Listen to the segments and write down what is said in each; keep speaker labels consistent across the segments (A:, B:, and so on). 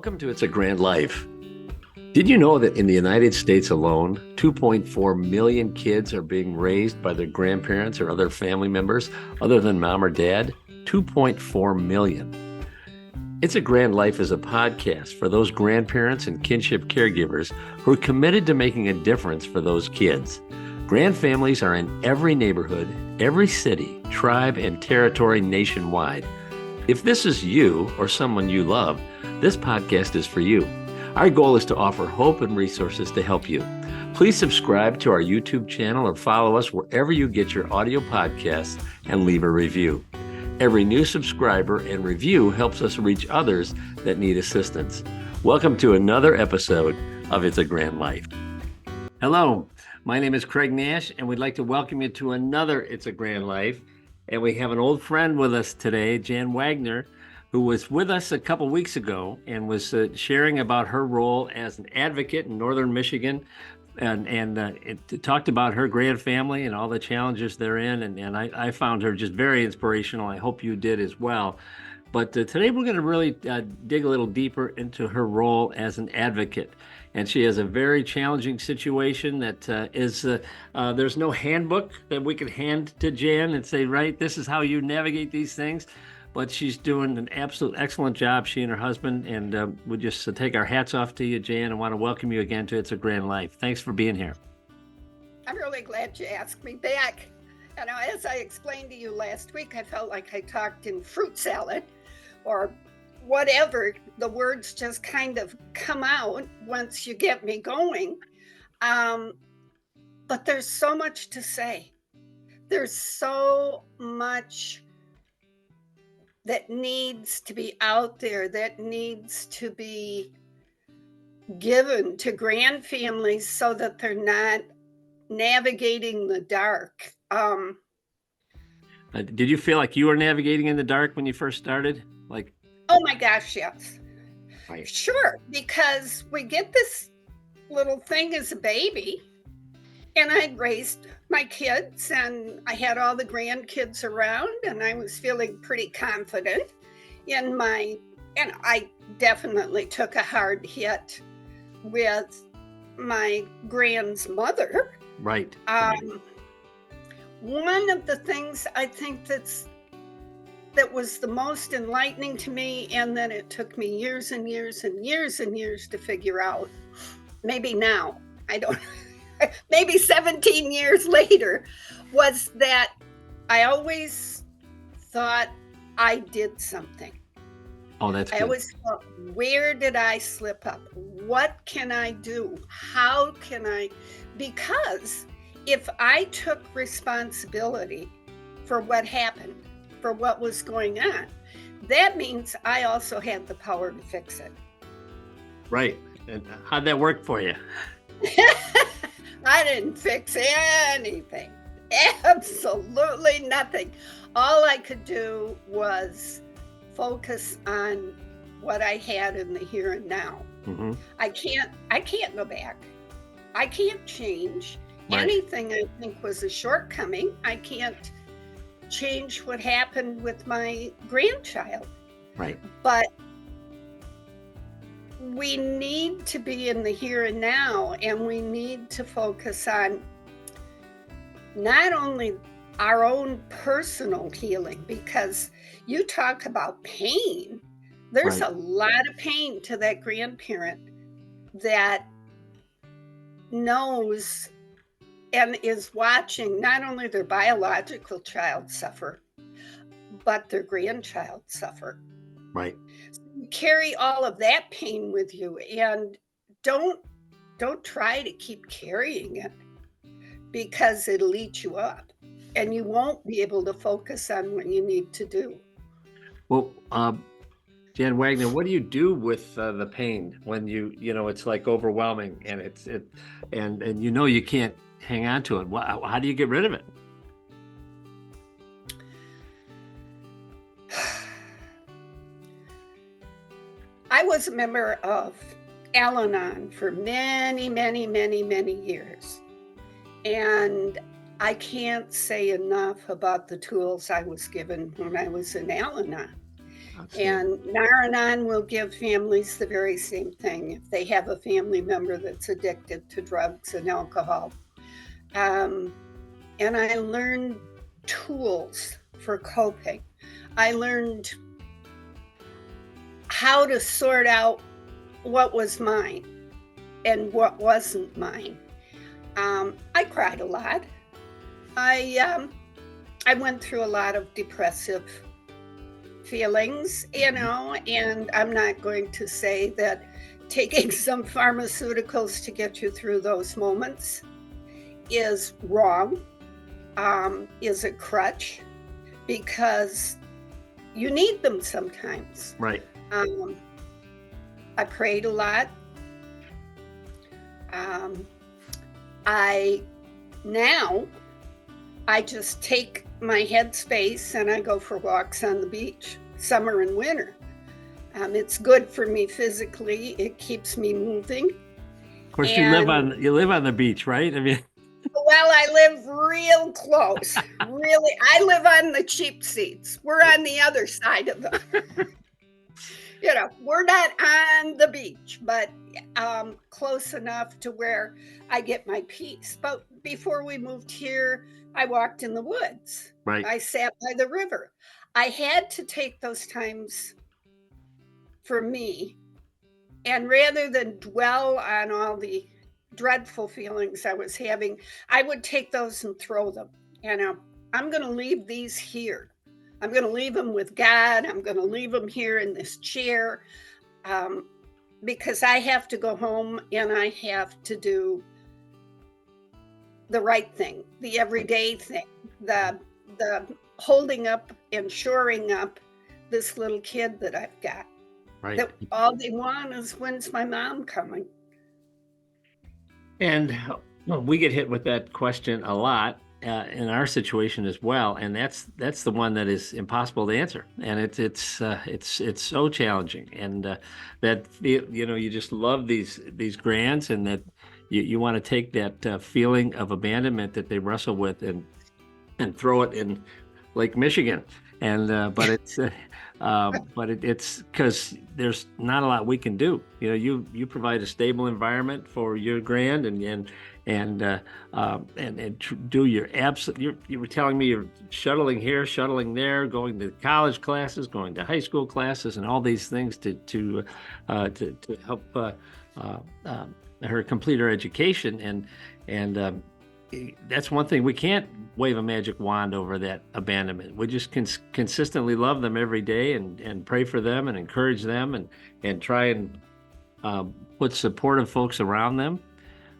A: Welcome to It's a Grand Life. Did you know that in the United States alone, 2.4 million kids are being raised by their grandparents or other family members other than mom or dad? 2.4 million. It's a Grand Life is a podcast for those grandparents and kinship caregivers who are committed to making a difference for those kids. Grand families are in every neighborhood, every city, tribe, and territory nationwide. If this is you or someone you love, this podcast is for you. Our goal is to offer hope and resources to help you. Please subscribe to our YouTube channel or follow us wherever you get your audio podcasts and leave a review. Every new subscriber and review helps us reach others that need assistance. Welcome to another episode of It's a Grand Life. Hello, my name is Craig Nash, and we'd like to welcome you to another It's a Grand Life. And we have an old friend with us today, Jan Wagner, who was with us a couple weeks ago and was sharing about her role as an advocate in Northern Michigan, and it talked about her grand family and all the challenges they're in. And I found her just very inspirational. I hope you did as well. But today we're going to really dig a little deeper into her role as an advocate. And she has a very challenging situation that there's no handbook that we could hand to Jan and say, right, this is how you navigate these things. But she's doing an absolute excellent job, she and her husband. And we just take our hats off to you, Jan, and want to welcome you again to It's a Grand Life. Thanks for being here.
B: I'm really glad you asked me back. You know, as I explained to you last week, I felt like I talked in fruit salad or whatever. The words just kind of come out once you get me going. But there's so much to say. There's so much that needs to be out there, that needs to be given to grand families so that they're not navigating the dark.
A: Did you feel like you were navigating in the dark when you first started?
B: Oh my gosh, yes.
A: Right.
B: Sure, because we get this little thing as a baby, and I'd raised my kids and I had all the grandkids around, and I was feeling pretty confident in and I definitely took a hard hit with my grand's mother.
A: Right.
B: One of the things I think that was the most enlightening to me, and then it took me years and years and years and years to figure out, maybe now, I don't maybe 17 years later, was that I always thought I did something.
A: Oh, that's good.
B: I always thought, where did I slip up? What can I do? How can I? Because if I took responsibility for what happened, for what was going on, that means I also had the power to fix it.
A: Right. And how'd that work for you?
B: I didn't fix anything. Absolutely nothing. All I could do was focus on what I had in the here and now.
A: Mm-hmm.
B: I can't go back. I can't change anything I think was a shortcoming. I can't change what happened with my grandchild.
A: Right.
B: But we need to be in the here and now, and we need to focus on not only our own personal healing, because you talk about pain. There's a lot of pain to that grandparent that knows and is watching not only their biological child suffer, but their grandchild suffer.
A: Right.
B: So you carry all of that pain with you, and don't try to keep carrying it, because it'll eat you up and you won't be able to focus on what you need to do.
A: Well, Jan Wagner, what do you do with the pain when you know it's like overwhelming and and you can't hang on to it? How do you get rid of it?
B: I was a member of Al-Anon for many, many, many, many years. And I can't say enough about the tools I was given when I was in Al-Anon. And Naranon will give families the very same thing if they have a family member that's addicted to drugs and alcohol. And I learned tools for coping. I learned how to sort out what was mine and what wasn't mine. I cried a lot. I went through a lot of depressive feelings, and I'm not going to say that taking some pharmaceuticals to get you through those moments is wrong, is a crutch, because you need them sometimes.
A: Right.
B: I prayed a lot. I just take my headspace and I go for walks on the beach, summer and winter. It's good for me physically. It keeps me moving.
A: Of course, you live on the beach, right? I mean,
B: well, I live real close. Really, I live on the cheap seats. We're on the other side of the. We're not on the beach, but close enough to where I get my peace. But before we moved here, I walked in the woods.
A: Right.
B: I sat by the river. I had to take those times for me. And rather than dwell on all the dreadful feelings I was having, I would take those and throw them. I'm going to leave these here. I'm going to leave them with God. I'm going to leave them here in this chair, because I have to go home and I have to do the right thing, the everyday thing, the holding up and shoring up this little kid that I've got.
A: Right.
B: That all they want is, when's my mom coming?
A: And we get hit with that question a lot in our situation as well, and that's the one that is impossible to answer, and it's so challenging, and that you just love these grants, and that you want to take that feeling of abandonment that they wrestle with and throw it in Lake Michigan, and but it's it's because there's not a lot we can do. You provide a stable environment for your grand and do your absolute. You were telling me you're shuttling here, shuttling there, going to college classes, going to high school classes, and all these things to help her complete her education, and that's one thing. We can't wave a magic wand over that abandonment. We just consistently love them every day and pray for them and encourage them and try and put supportive folks around them.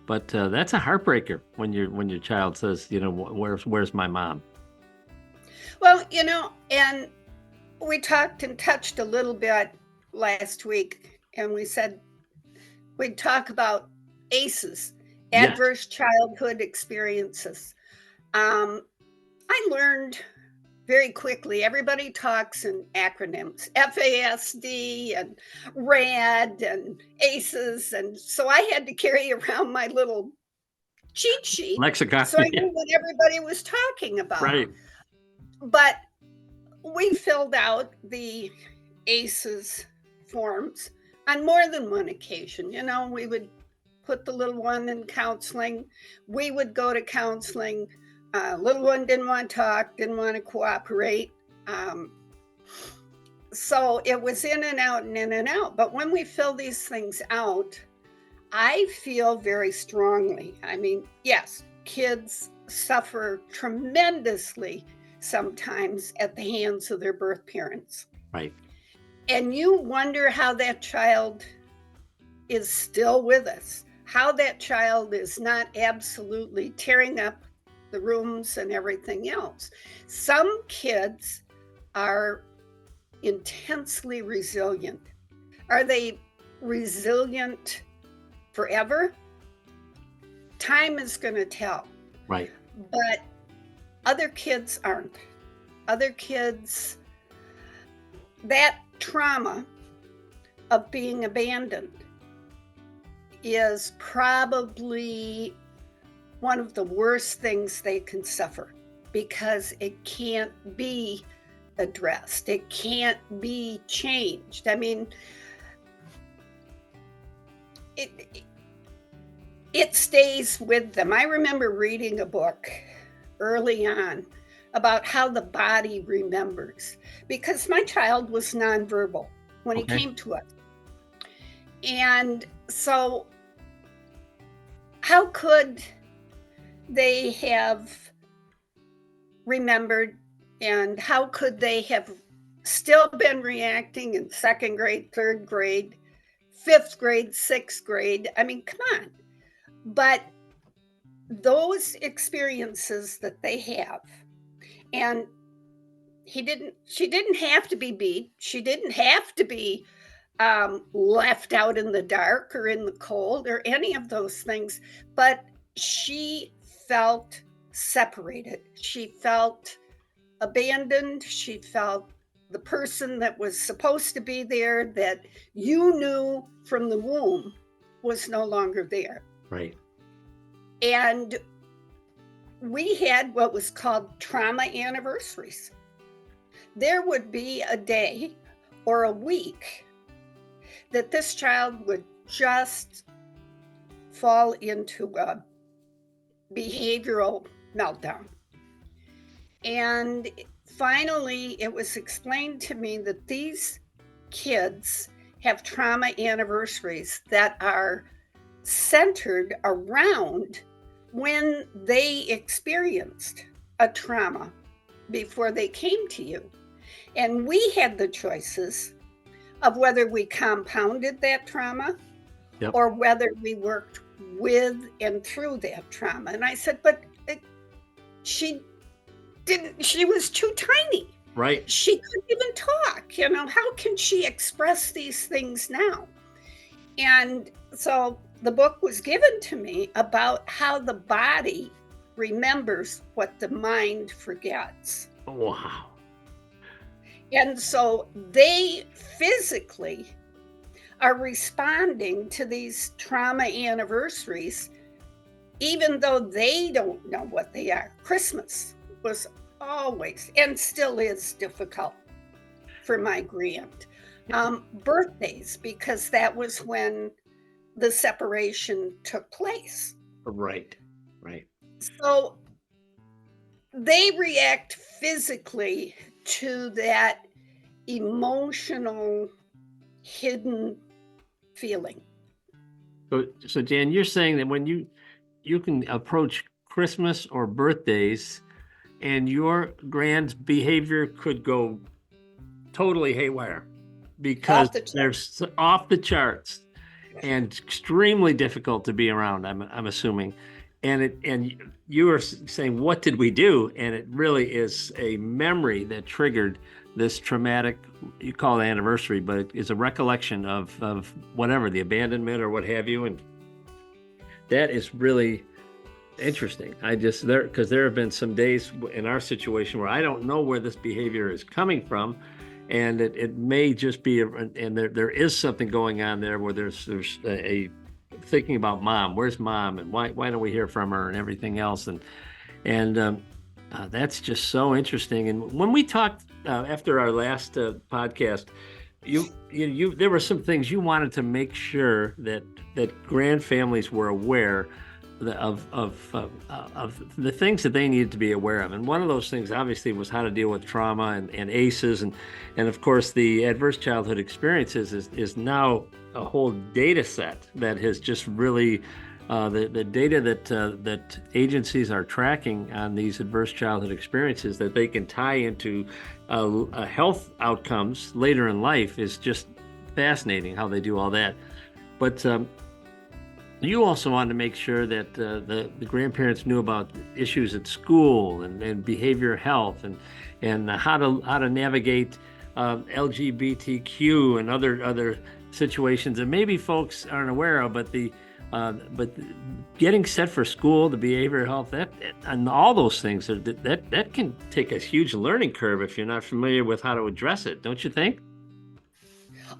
A: But that's a heartbreaker when your child says, where's my mom?
B: Well, and we talked and touched a little bit last week, and we said we'd talk about ACEs. Adverse childhood experiences. I learned very quickly, everybody talks in acronyms, FASD and RAD and ACEs. And so I had to carry around my little cheat sheet
A: lexicon,
B: so I knew what everybody was talking about.
A: Right.
B: But we filled out the ACEs forms on more than one occasion. We would put the little one in counseling. We would go to counseling. Little one didn't want to talk, didn't want to cooperate. So it was in and out and in and out. But when we fill these things out, I feel very strongly. I mean, yes, kids suffer tremendously sometimes at the hands of their birth parents.
A: Right.
B: And you wonder how that child is still with us. How that child is not absolutely tearing up the rooms and everything else. Some kids are intensely resilient. Are they resilient forever? Time is going to tell.
A: Right.
B: But other kids aren't. Other kids, that trauma of being abandoned is probably one of the worst things they can suffer, because it can't be addressed. It can't be changed. I mean, it stays with them. I remember reading a book early on about how the body remembers, because my child was nonverbal when he
A: Okay.
B: came to us. And so how could they have remembered, and how could they have still been reacting in second grade, third grade, fifth grade, sixth grade? I mean, come on. But those experiences that they have, and she didn't have to be beat. She didn't have to be left out in the dark or in the cold or any of those things, but she felt separated. She felt abandoned. She felt the person that was supposed to be there, that you knew from the womb, was no longer there.
A: Right.
B: And we had what was called trauma anniversaries. There would be a day or a week that this child would just fall into a behavioral meltdown. And finally, it was explained to me that these kids have trauma anniversaries that are centered around when they experienced a trauma before they came to you. And we had the choices of whether we compounded that trauma,
A: Yep.
B: or whether we worked with and through that trauma. And I said, but she was too tiny.
A: Right.
B: She couldn't even talk. How can she express these things now? And so the book was given to me about how the body remembers what the mind forgets.
A: Wow.
B: And so they physically are responding to these trauma anniversaries, even though they don't know what they are. Christmas was always and still is difficult for my grand. Birthdays, because that was when the separation took place.
A: Right. Right.
B: So they react physically to that emotional hidden feeling.
A: So Jan, you're saying that when you can approach Christmas or birthdays, and your grand's behavior could go totally haywire because they're off the charts and extremely difficult to be around. I'm assuming, and you were saying, what did we do? And it really is a memory that triggered this traumatic, you call it anniversary, but it is a recollection of whatever, the abandonment or what have you. And that is really interesting. Because there have been some days in our situation where I don't know where this behavior is coming from. And it may just be, and there is something going on there where there's a thinking about mom. Where's mom? And why don't we hear from her and everything else? And that's just so interesting. And when we talked after our last podcast, there were some things you wanted to make sure that grand families were aware of the things that they needed to be aware of. And one of those things obviously was how to deal with trauma and ACEs, and of course the adverse childhood experiences is now a whole data set that has just really the data that agencies are tracking on these adverse childhood experiences that they can tie into health outcomes later in life is just fascinating how they do all that. But you also wanted to make sure that the grandparents knew about issues at school and behavioral health and how to navigate LGBTQ and other situations that maybe folks aren't aware of, but getting set for school, the behavioral health, and all those things that can take a huge learning curve if you're not familiar with how to address it, don't you think?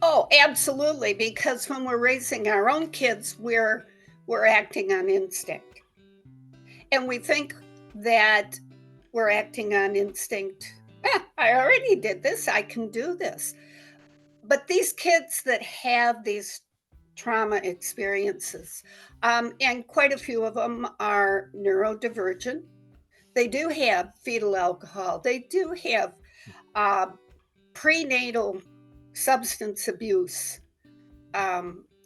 B: Oh, absolutely. Because when we're raising our own kids, we're acting on instinct. And we think that we're acting on instinct. I already did this. I can do this. But these kids that have these trauma experiences, and quite a few of them are neurodivergent. They do have fetal alcohol. They do have uh, prenatal substance abuse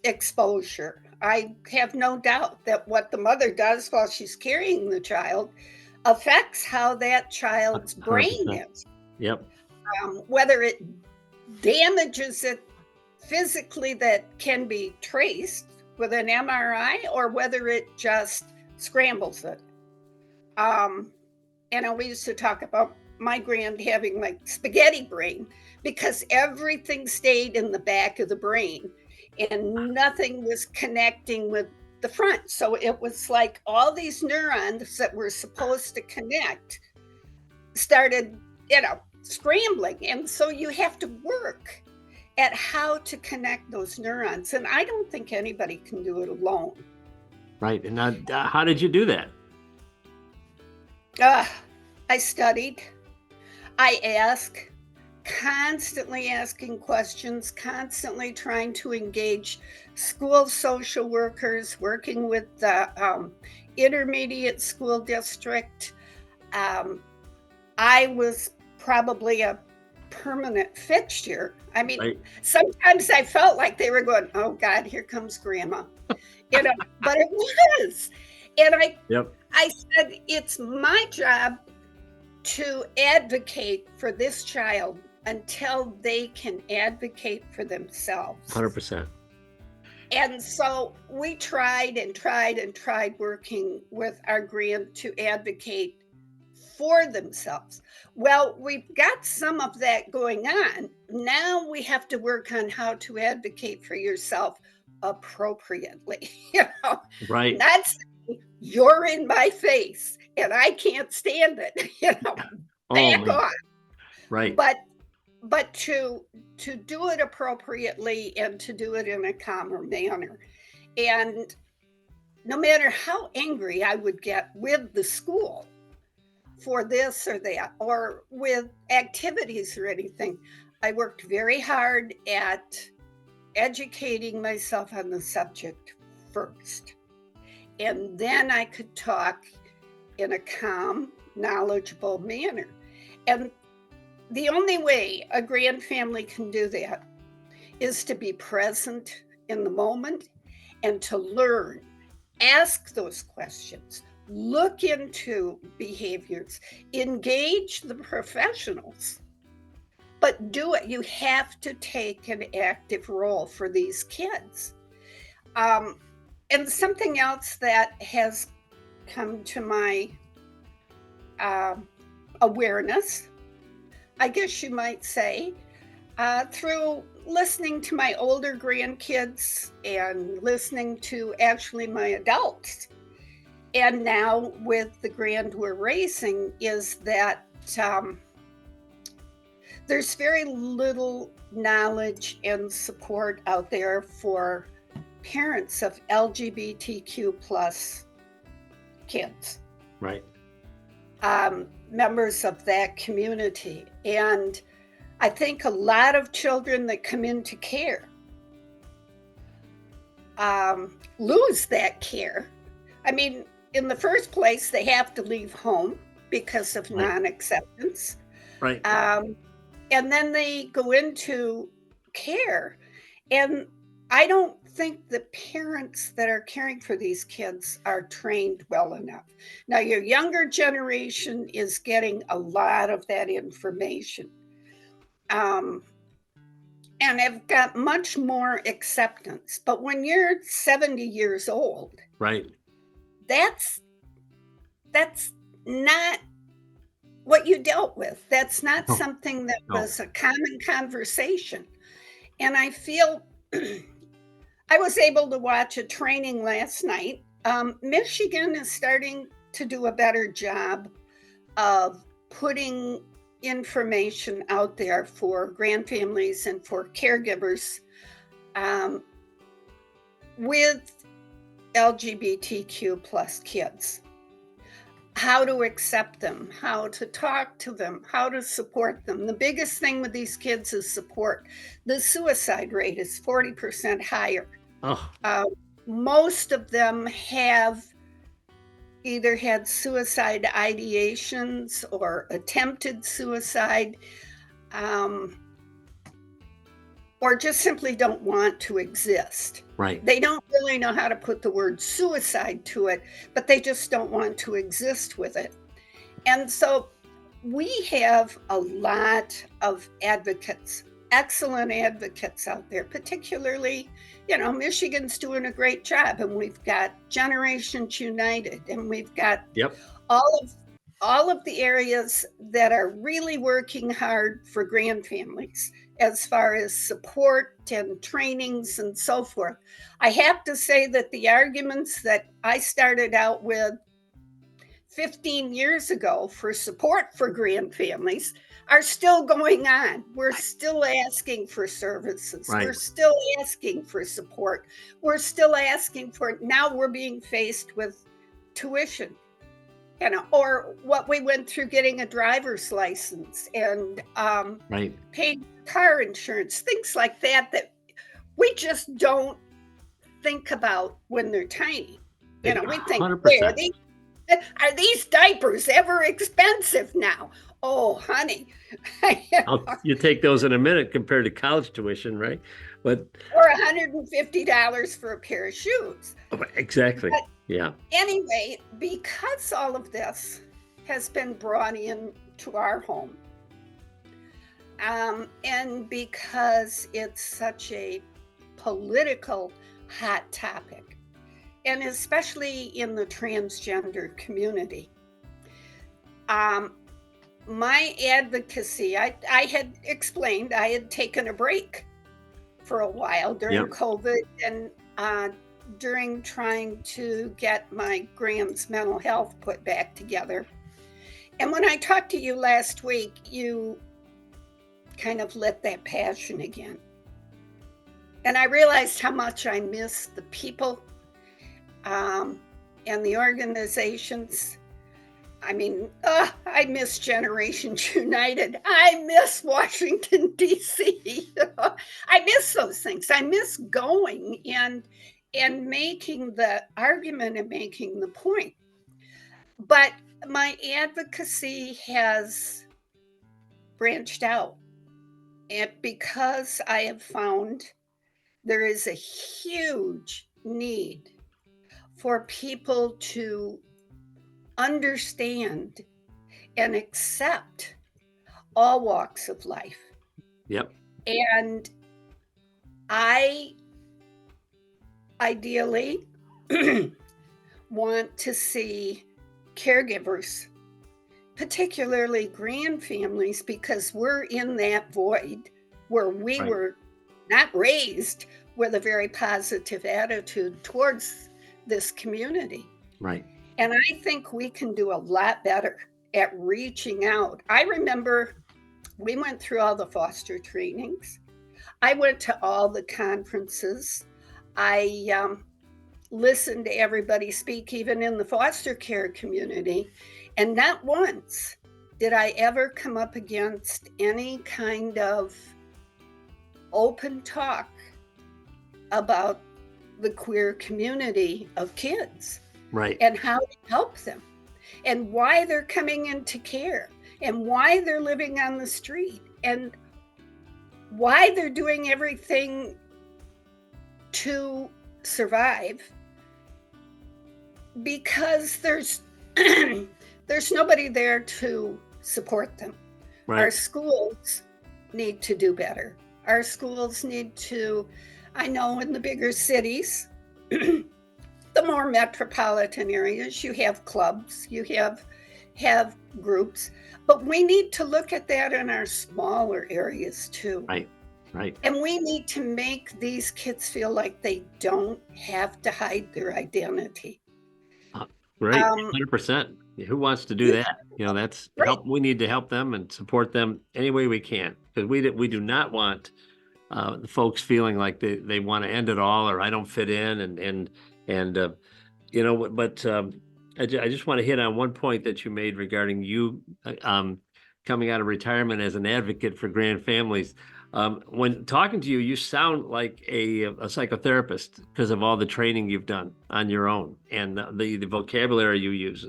B: exposure. I have no doubt that what the mother does while she's carrying the child affects how that child's brain
A: 100%.
B: is,
A: Yep.
B: whether it damages it physically that can be traced with an MRI or whether it just scrambles it. And we used to talk about my grand having like spaghetti brain because everything stayed in the back of the brain and nothing was connecting with the front. So it was like all these neurons that were supposed to connect started, scrambling. And so you have to work at how to connect those neurons. And I don't think anybody can do it alone.
A: Right. And how did you do that?
B: I studied. I ask, constantly asking questions, constantly trying to engage school social workers, working with the intermediate school district. I was probably a permanent fixture. I mean,
A: Right.
B: sometimes I felt like they were going, "Oh God, here comes Grandma," but it was. And
A: Yep.
B: I said, it's my job to advocate for this child until they can advocate for themselves.
A: 100%.
B: And so we tried and tried and tried working with our grant to advocate for themselves. Well, we've got some of that going on. Now we have to work on how to advocate for yourself appropriately.
A: Right.
B: Not saying you're in my face and I can't stand it,
A: Oh,
B: back
A: man.
B: off.
A: Right.
B: But to do it appropriately and to do it in a calmer manner. And no matter how angry I would get with the school for this or that, or with activities or anything, I worked very hard at educating myself on the subject first. And then I could talk in a calm, knowledgeable manner. And the only way a grand family can do that is to be present in the moment and to learn, ask those questions, look into behaviors, engage the professionals, but do it. You have to take an active role for these kids. And something else that has come to my awareness, I guess you might say, through listening to my older grandkids and listening to actually my adults, and now with the grand we're raising, is that there's very little knowledge and support out there for parents of LGBTQ plus kids.
A: Right.
B: Members of that community. And I think a lot of children that come into care lose that care. I mean, in the first place, they have to leave home because of
A: Right.
B: non-acceptance.
A: Right.
B: And then they go into care. And I don't think the parents that are caring for these kids are trained well enough. Now, your younger generation is getting a lot of that information. And have got much more acceptance. But when you're 70 years old,
A: Right.
B: that's not what you dealt with. That's not
A: No.
B: something that
A: No.
B: was a common conversation. And I feel I was able to watch a training last night. Michigan is starting to do a better job of putting information out there for grandfamilies and for caregivers with LGBTQ plus kids. how to accept them, how to talk to them, how to support them. The biggest thing with these kids is support. The suicide rate is 40% higher.
A: Oh,
B: Most of them have either had suicide ideations or attempted suicide, um, or just simply don't want to exist.
A: right.
B: They don't really know how to put the word suicide to it, but they just don't want to exist with it. And so we have a lot of advocates, excellent advocates out there, particularly, Michigan's doing a great job, and we've got Generations United, and we've got
A: Yep.
B: all of the areas that are really working hard for grandfamilies as far as support and trainings and so forth. I have to say that the arguments that I started out with 15 years ago for support for grandfamilies are still going on. We're still asking for services.
A: Right.
B: We're still asking for support. We're still asking for it. Now we're being faced with tuition, or what we went through getting a driver's license and
A: Right.
B: paid car insurance, things like that we just don't think about when they're tiny. We think,
A: 100%.
B: are these diapers ever expensive now? Oh, honey.
A: You take those in a minute compared to college tuition, right? But
B: Or $150 for a pair of shoes.
A: exactly.
B: But
A: yeah.
B: anyway, because all of this has been brought in to our home, and because it's such a political hot topic, and especially in the transgender community, my advocacy, I had explained I had taken a break for a while during
A: Yep.
B: COVID and during trying to get my Graham's mental health put back together. And when I talked to you last week, you kind of lit that passion again. And I realized how much I miss the people and the organizations. I mean, I miss Generations United. I miss Washington, D.C. I miss those things. I miss going and making the argument and making the point. But my advocacy has branched out. And because I have found there is a huge need for people to understand and accept all walks of life.
A: Yep.
B: And I ideally want to see caregivers, particularly grandfamilies, because we're in that void where we
A: Right.
B: were not raised with a very positive attitude towards this community.
A: Right.
B: And I think we can do a lot better at reaching out. I remember we went through all the foster trainings. I went to all the conferences. I listened to everybody speak, even in the foster care community. And not once did I ever come up against any kind of open talk about the queer community of kids.
A: Right.
B: And how to help them, and why they're coming into care, and why they're living on the street, and why they're doing everything to survive, because there's there's nobody there to support them.
A: Right.
B: Our schools need to do better. Our schools need to, I know in the bigger cities, the more metropolitan areas, you have clubs, you have groups, but we need to look at that in our smaller areas too.
A: Right. Right.
B: And we need to make these kids feel like they don't have to hide their identity.
A: Right. 100%. Who wants to do that? That's
B: Right.
A: help. We need to help them and support them any way we can, because we do not want the folks feeling like they want to end it all, or I don't fit in, but I just want to hit on one point that you made regarding you coming out of retirement as an advocate for grand families. When talking to you, you sound like a psychotherapist because of all the training you've done on your own and the vocabulary you use,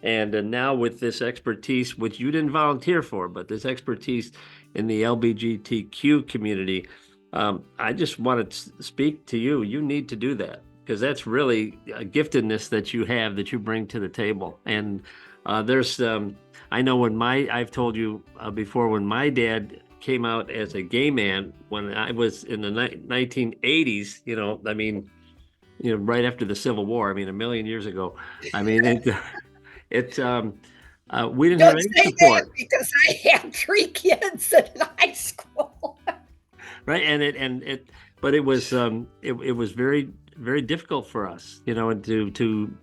A: and now with this expertise, which you didn't volunteer for, but this expertise in the LGBTQ community. I just want to speak to you. You need to do that because that's really a giftedness that you have that you bring to the table. And I know I've told you before, when my dad came out as a gay man when I was in the 1980s, right after the Civil War, a million years ago. It we didn't have
B: Don't
A: any
B: say that
A: support.
B: because I had 3 kids in high school.
A: Right, but it was very, very difficult for us, and to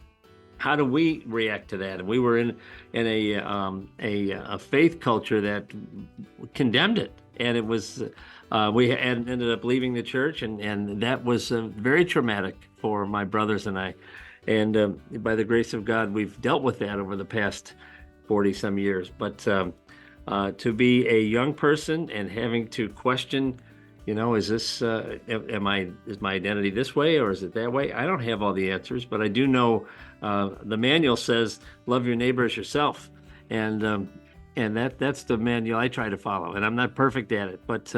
A: how do we react to that? And we were in a faith culture that condemned it, and it was ended up leaving the church, and that was very traumatic for my brothers and I, and by the grace of God, we've dealt with that over the past 40 some years. But to be a young person and having to question, is this is my identity this way or is it that way? I don't have all the answers, but I do know the manual says love your neighbor as yourself, and that's the manual I try to follow. And I'm not perfect at it, but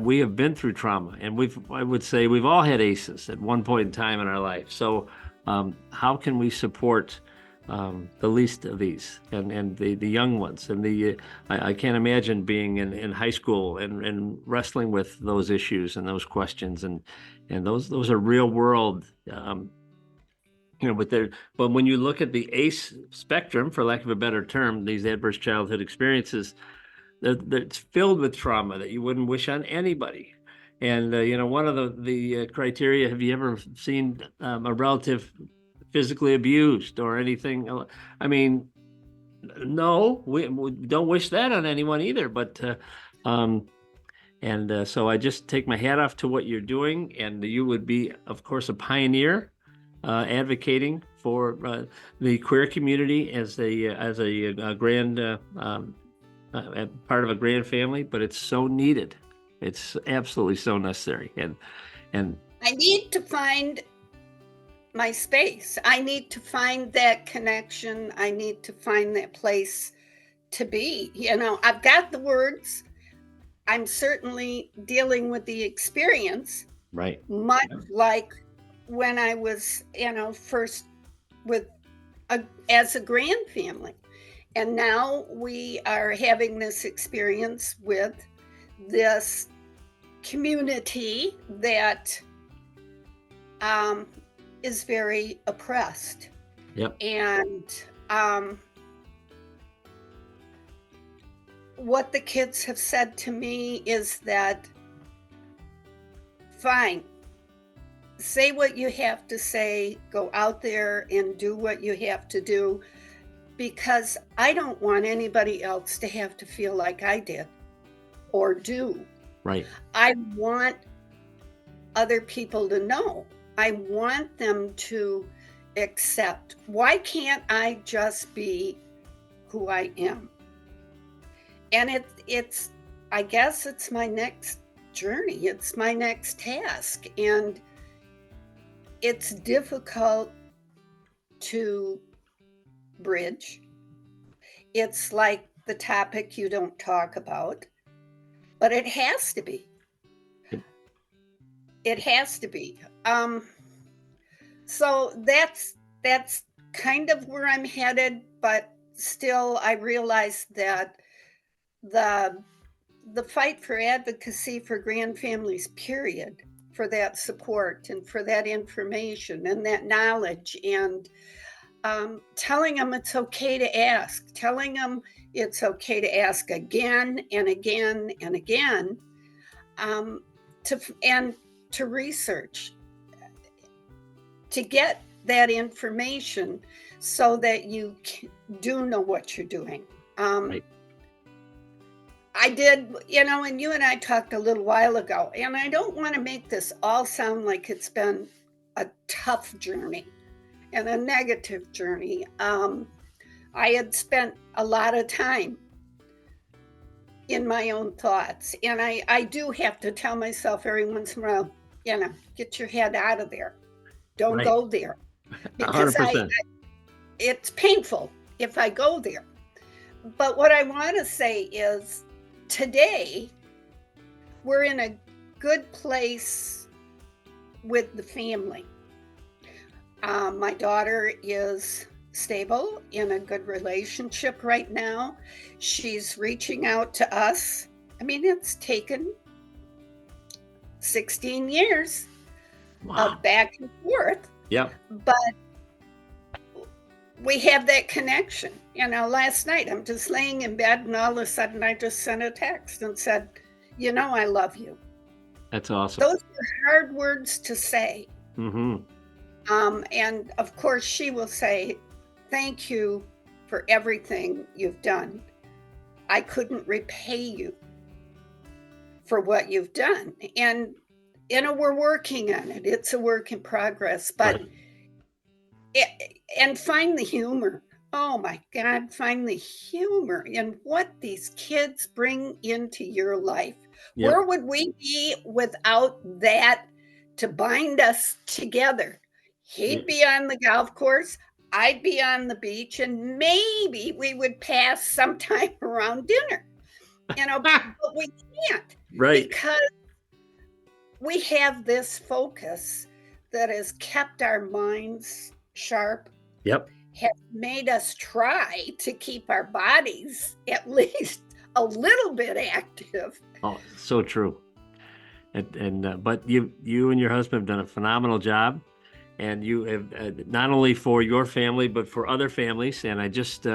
A: we have been through trauma, and I would say we've all had aces at one point in time in our life. So how can we support the least of these and the young ones, and I can't imagine being in high school and wrestling with those issues and those questions, and those are real world, but when you look at the ACE spectrum, for lack of a better term, these adverse childhood experiences, it's filled with trauma that you wouldn't wish on anybody. And one of the criteria, have you ever seen a relative physically abused or anything? No, we don't wish that on anyone either. But so I just take my hat off to what you're doing, and you would be, of course, a pioneer advocating for the queer community as a grand part of a grand family. But it's so needed. It's absolutely so necessary, and
B: I need to find my space. I need to find that connection. I need to find that place to be. I've got the words. I'm certainly dealing with the experience.
A: Right.
B: Much like when I was, first as a grand family. And now we are having this experience with this community that is very oppressed.
A: Yep.
B: And what the kids have said to me is that, fine, say what you have to say, go out there and do what you have to do, because I don't want anybody else to have to feel like I did or do.
A: Right.
B: I want other people to know. I want them to accept. Why can't I just be who I am? And I guess it's my next journey. It's my next task. And it's difficult to bridge. It's like the topic you don't talk about, but it has to be. It has to be. So that's kind of where I'm headed, but still I realize that the fight for advocacy for grand families, period, for that support and for that information and that knowledge, and telling them it's okay to ask, telling them it's okay to ask again and again and again, to research, to get that information so that you do know what you're doing.
A: Right.
B: I did, and you and I talked a little while ago, and I don't want to make this all sound like it's been a tough journey, and a negative journey. I had spent a lot of time in my own thoughts. And I do have to tell myself every once in a while, get your head out of there. Don't
A: Right.
B: go there. Because
A: 100%.
B: it's painful if I go there. But what I want to say is today we're in a good place with the family. My daughter is stable in a good relationship right now. She's reaching out to us. I mean, it's taken 16 years
A: Wow.
B: of back and forth,
A: Yep.
B: but we have that connection. Last night I'm just laying in bed and all of a sudden I just sent a text and said, I love you.
A: That's awesome.
B: Those are hard words to say.
A: Mm-hmm.
B: And of course she will say, thank you for everything you've done. I couldn't repay you for what you've done. And we're working on it. It's a work in progress, but and find the humor. Oh my God, find the humor in what these kids bring into your life.
A: Yep.
B: Where would we be without that to bind us together? He'd be on the golf course, I'd be on the beach, and maybe we would pass sometime around dinner. But we can't.
A: Right.
B: Because we have this focus that has kept our minds sharp.
A: Yep.
B: Has made us try to keep our bodies at least a little bit active.
A: Oh, so true. But you and your husband have done a phenomenal job, and you have not only for your family but for other families. And I just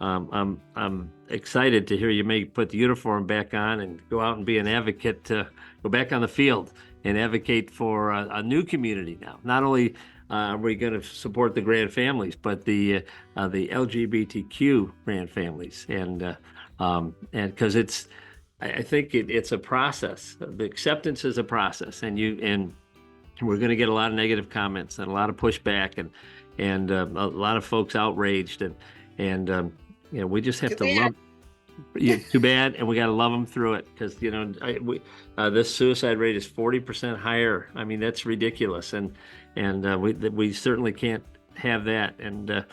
A: I'm excited to hear you may put the uniform back on and go out and be an advocate, go back on the field and advocate for a new community now. Not only are we going to support the grand families, but the LGBTQ grand families, and because I think it's a process. The acceptance is a process, and we're going to get a lot of negative comments and a lot of pushback, and a lot of folks outraged, and we just have to love. Yeah, too bad, and we got to love them through it, because this suicide rate is 40% higher. I mean, that's ridiculous, and we certainly can't have that. And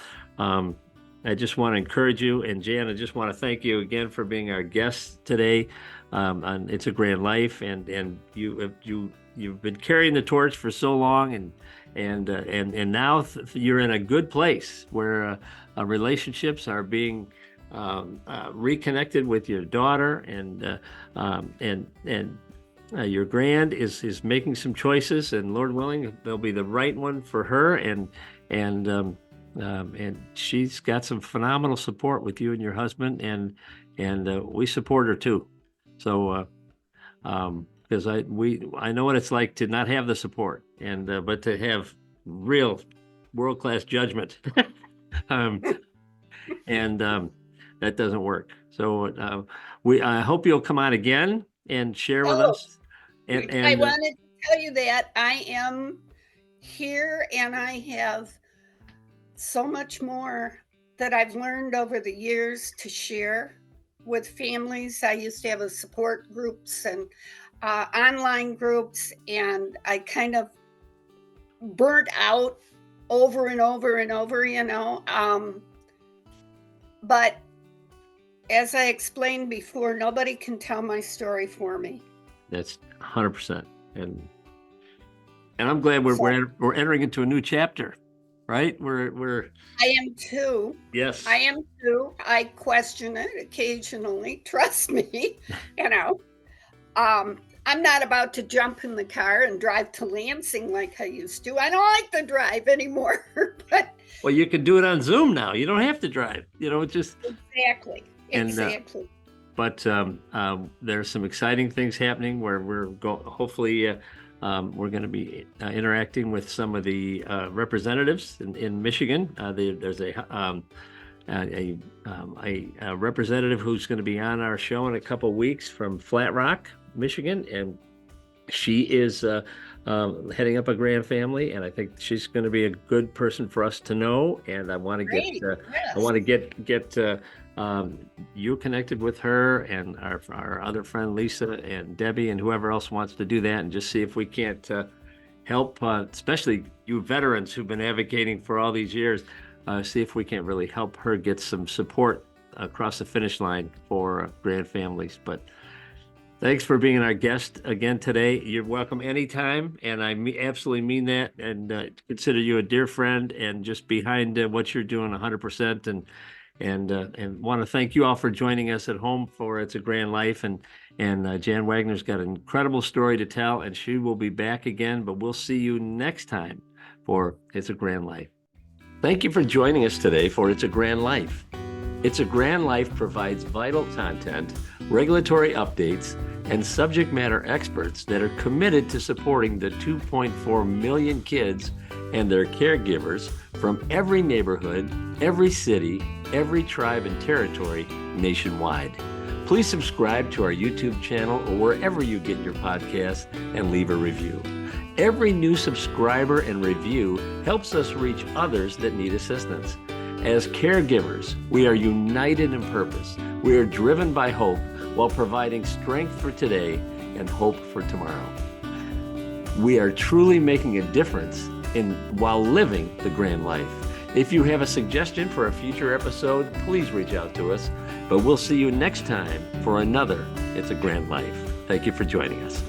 A: I just want to encourage you, and Jan, I just want to thank you again for being our guest today on It's a Grand Life, and you've been carrying the torch for so long, and now you're in a good place where relationships are being reconnected with your daughter, and your grand is making some choices, and Lord willing, they'll be the right one for her, and she's got some phenomenal support with you and your husband, and we support her too. So because I know what it's like to not have the support, and but to have real world-class judgment, and that doesn't work. So I hope you'll come on again and share with us. And
B: I wanted to tell you that I am here, and I have so much more that I've learned over the years to share with families. I used to have a support groups and online groups, and I kind of burnt out over and over and over, but as I explained before, nobody can tell my story for me.
A: That's 100%, and I'm glad we're entering into a new chapter, right? We're.
B: I am too.
A: Yes,
B: I am too. I question it occasionally. Trust me, I'm not about to jump in the car and drive to Lansing like I used to. I don't like to drive anymore. But
A: well, you can do it on Zoom now. You don't have to drive. Just
B: exactly.
A: But there's some exciting things happening where hopefully we're going to be interacting with some of the representatives in Michigan. There's a representative who's going to be on our show in a couple of weeks from Flat Rock, Michigan, and she is heading up a grand family, and I think she's going to be a good person for us to know. And I want to
B: Great.
A: get
B: Yes.
A: I want to get you connected with her and our other friend Lisa and Debbie and whoever else wants to do that, and just see if we can't help, especially you veterans who've been advocating for all these years. See if we can't really help her get some support across the finish line for grand families. But thanks for being our guest again today. You're welcome anytime, and I absolutely mean that, and consider you a dear friend and just behind what you're doing 100%. And want to thank you all for joining us at home for It's a Grand Life. And Jan Wagner's got an incredible story to tell, and she will be back again. But we'll see you next time for It's a Grand Life. Thank you for joining us today for It's a Grand Life. It's a Grand Life provides vital content, regulatory updates, and subject matter experts that are committed to supporting the 2.4 million kids and their caregivers from every neighborhood, every city, every tribe and territory nationwide. Please subscribe to our YouTube channel or wherever you get your podcasts and leave a review. Every new subscriber and review helps us reach others that need assistance. As caregivers, we are united in purpose. We are driven by hope while providing strength for today and hope for tomorrow. We are truly making a difference while living the grand life. If you have a suggestion for a future episode, please reach out to us. But we'll see you next time for another It's a Grand Life. Thank you for joining us.